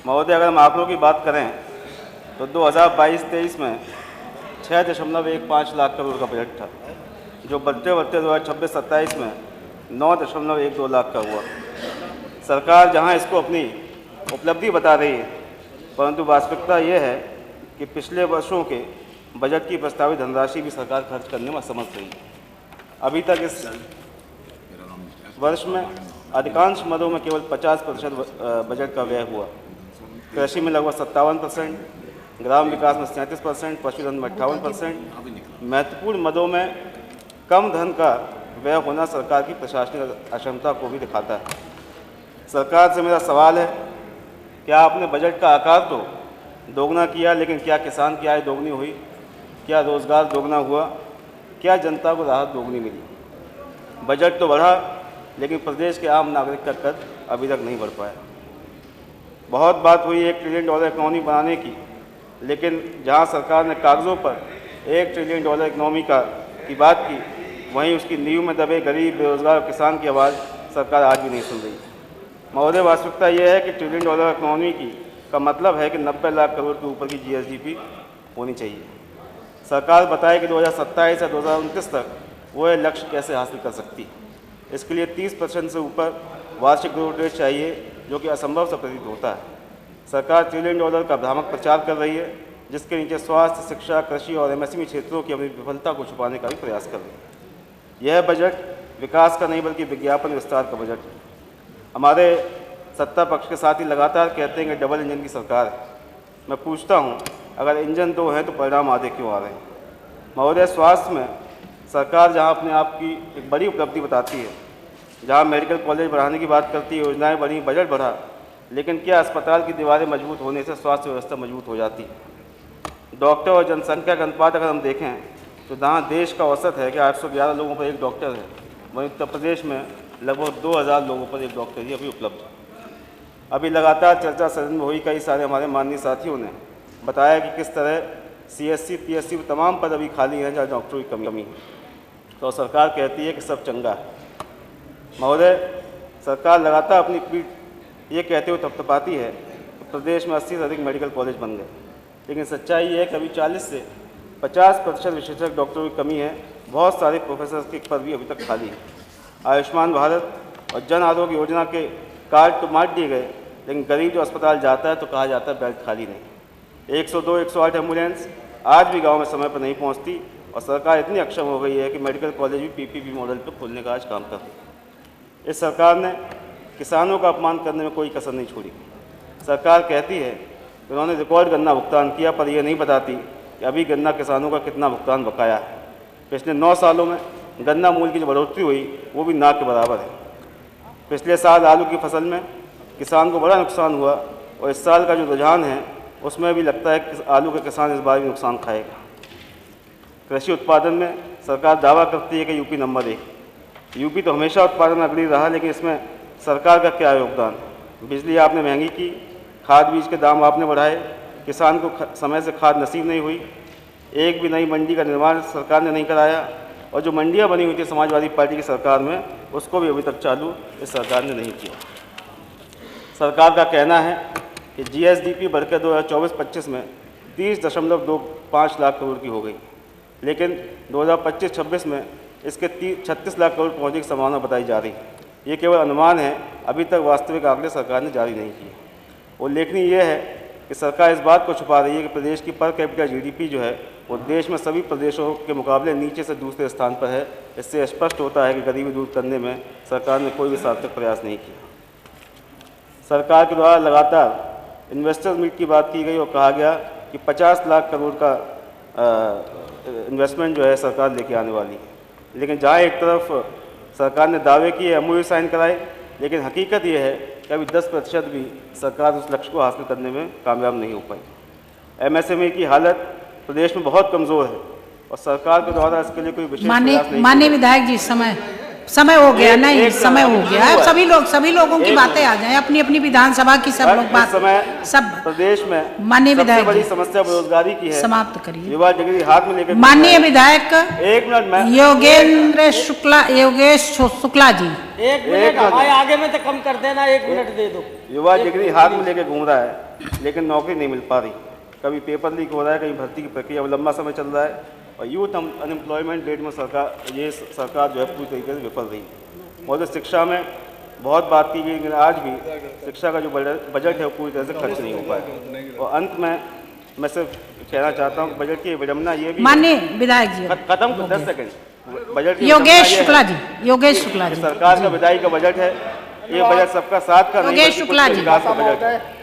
महोदय, अगर हम आंकड़ों की बात करें तो 2022-23 में 6.15 लाख करोड़ का बजट था, जो बढ़ते बढ़ते 2026-27 में 9.12 लाख का हुआ। सरकार जहां इसको अपनी उपलब्धि बता रही है, परंतु वास्तविकता ये है कि पिछले वर्षों के बजट की प्रस्तावित धनराशि भी सरकार खर्च करने में असमर्थ रही है। अभी तक इस वर्ष में अधिकांश मदों में केवल 50% बजट का व्यय हुआ। कृषि में लगभग 57%, ग्राम विकास में 37%, पशुधन में 58%। महत्वपूर्ण मदों में कम धन का व्यय होना सरकार की प्रशासनिक अक्षमता को भी दिखाता है। सरकार से मेरा सवाल है, क्या आपने बजट का आकार तो दोगुना किया, लेकिन क्या किसान की आय दोगुनी हुई? क्या रोजगार दोगुना हुआ? क्या जनता को राहत दोगुनी मिली? बजट तो बढ़ा, लेकिन प्रदेश के आम नागरिक का कद अभी तक नहीं बढ़ पाया। बहुत बात हुई $1 ट्रिलियन इकोनॉमी बनाने की, लेकिन जहां सरकार ने कागज़ों पर $1 ट्रिलियन इकोनॉमी की बात की, वहीं उसकी नींव में दबे गरीब, बेरोजगार और किसान की आवाज़ सरकार आज भी नहीं सुन रही। महोदय, वास्तविकता यह है कि $1 ट्रिलियन इकोनॉमी का मतलब है कि 90 लाख करोड़ के ऊपर की GSDP होनी चाहिए। सरकार बताए कि 2027 या 2029 तक वो यह लक्ष्य कैसे हासिल कर सकती है। इसके लिए 30% से ऊपर वार्षिक ग्रोथ रेट चाहिए, जो कि असंभव सा प्रतीत होता है। सरकार $1 ट्रिलियन का भ्रामक प्रचार कर रही है, जिसके नीचे स्वास्थ्य, शिक्षा, कृषि और MSME क्षेत्रों की अपनी विफलता को छुपाने का भी प्रयास कर रही है। यह बजट विकास का नहीं बल्कि विज्ञापन विस्तार का बजट है। हमारे सत्ता पक्ष के साथ ही लगातार कहते हैं कि डबल इंजन की सरकार है। मैं पूछता हूँ, अगर इंजन दो हैं तो परिणाम आधे क्यों आ रहे हैं? महोदय, स्वास्थ्य में सरकार जहाँ अपने आप की एक बड़ी उपलब्धि बताती है, जहाँ मेडिकल कॉलेज बढ़ाने की बात करती है, योजनाएं बढ़ी, बजट बढ़ा, लेकिन क्या अस्पताल की दीवारें मजबूत होने से स्वास्थ्य व्यवस्था मजबूत हो जाती है? डॉक्टर और जनसंख्या का अनुपात अगर हम देखें तो जहाँ देश का औसत है कि 811 लोगों पर एक डॉक्टर है, वहीं उत्तर प्रदेश में लगभग 2000 लोगों पर एक डॉक्टर ही अभी उपलब्ध है। अभी लगातार चर्चा सदन में हुई, कई सारे हमारे माननीय साथियों ने बताया कि किस तरह CSC, PSC तमाम पद अभी खाली हैं जहाँ डॉक्टरों की कमी है, तो सरकार कहती है कि सब चंगा है। महोदय, सरकार लगातार अपनी पीठ ये कहते हुए थपथपाती है कि प्रदेश में 80 से अधिक मेडिकल कॉलेज बन गए, लेकिन सच्चाई ये है कि अभी 40 से 50% विशेषज्ञ डॉक्टरों की कमी है। बहुत सारे प्रोफेसर के पद भी अभी तक खाली हैं। आयुष्मान भारत और जन आरोग्य योजना के कार्ड तो बांट दिए गए, लेकिन गरीब जो अस्पताल जाता है तो कहा जाता है बेड खाली नहीं। 102, 108 एम्बुलेंस आज भी गाँव में समय पर नहीं पहुँचती, और सरकार इतनी अक्षम हो गई है कि मेडिकल कॉलेज भी PPP मॉडल पर खोलने का आज काम कर रही है। इस सरकार ने किसानों का अपमान करने में कोई कसर नहीं छोड़ी। सरकार कहती है कि उन्होंने रिकॉर्ड गन्ना भुगतान किया, पर यह नहीं बताती कि अभी गन्ना किसानों का कितना भुगतान बकाया है। पिछले 9 सालों में गन्ना मूल्य की जो बढ़ोतरी हुई वो भी ना के बराबर है। पिछले साल आलू की फसल में किसान को बड़ा नुकसान हुआ, और इस साल का जो रुझान है उसमें भी लगता है कि आलू के किसान इस बार भी नुकसान खाएगा। कृषि उत्पादन में सरकार दावा करती है कि यूपी नंबर 1। यूपी तो हमेशा उत्पादन में अग्रणी रहा, लेकिन इसमें सरकार का क्या योगदान? बिजली आपने महंगी की, खाद बीज के दाम आपने बढ़ाए, किसान को समय से खाद नसीब नहीं हुई, एक भी नई मंडी का निर्माण सरकार ने नहीं कराया, और जो मंडियां बनी हुई थी समाजवादी पार्टी की सरकार में, उसको भी अभी तक चालू इस सरकार ने नहीं किया। सरकार का कहना है कि GSDP बढ़कर 2024-25 में 30.25 लाख करोड़ की हो गई, लेकिन 2025-26 में इसके 36 लाख करोड़ पहुँचने की संभावना बताई जा रही है। ये केवल अनुमान है, अभी तक वास्तविक आंकड़े सरकार ने जारी नहीं किए। उल्लेखनीय यह है कि सरकार इस बात को छुपा रही है कि प्रदेश की पर कैपिटा GDP जो है वो देश में सभी प्रदेशों के मुकाबले नीचे से दूसरे स्थान पर है। इससे स्पष्ट होता है कि गरीबी दूर करने में सरकार ने कोई भी सार्थक प्रयास नहीं किया। सरकार के द्वारा लगातार इन्वेस्टर्स मीट की बात की गई और कहा गया कि 50 लाख करोड़ का इन्वेस्टमेंट जो है सरकार लेके आने वाली है, लेकिन जहाँ एक तरफ सरकार ने दावे किए, MOU साइन कराए, लेकिन हकीकत ये है कि अभी 10% भी सरकार उस लक्ष्य को हासिल करने में कामयाब नहीं हो पाई। MSME की हालत प्रदेश में बहुत कमज़ोर है, और सरकार के द्वारा इसके लिए कोई विशेष प्रयास नहीं। माननीय विधायक जी, समय हो गया। नहीं, समय हो गया। सभी लोगों की बातें आ जाएं, अपनी अपनी विधानसभा की सब लोग बात। सब प्रदेश में माननीय विधायक बड़ी समस्या बेरोजगारी की है। समाप्त करिए। युवा डिग्री हाथ में लेकर माननीय विधायक 1 मिनट में योगेश शुक्ला जी, 1 मिनट हमारे आगे में तो कम कर देना, 1 मिनट दे दो। युवा डिग्री हाथ में लेकर घूम रहा है, लेकिन नौकरी नहीं मिल पा रही। कभी पेपर लीक हो रहा है, कहीं भर्ती की प्रक्रिया में लंबा समय चल रहा है, और यूथ अनएम्प्लॉयमेंट रेट में सरकार जो है पूरी तरीके से विफल रही। मौजूदा शिक्षा में बहुत बात की गई, लेकिन आज भी शिक्षा का जो बजट है वो पूरी तरह से खर्च नहीं हो पाया। और अंत में मैं सिर्फ कहना चाहता हूँ, बजट की विडम्बना ये भी माननीय विधायक जी, खत्म 10 सेकंड। बजट की योगेश विडम्बना ये शुक्ला है जी, योगेश शुक्ला कि जी, सरकार का विधायी का बजट है, ये बजट सबका साथ का नहीं योगेश बल्कि शुक्ला कुछ जी। विकास का बजट है।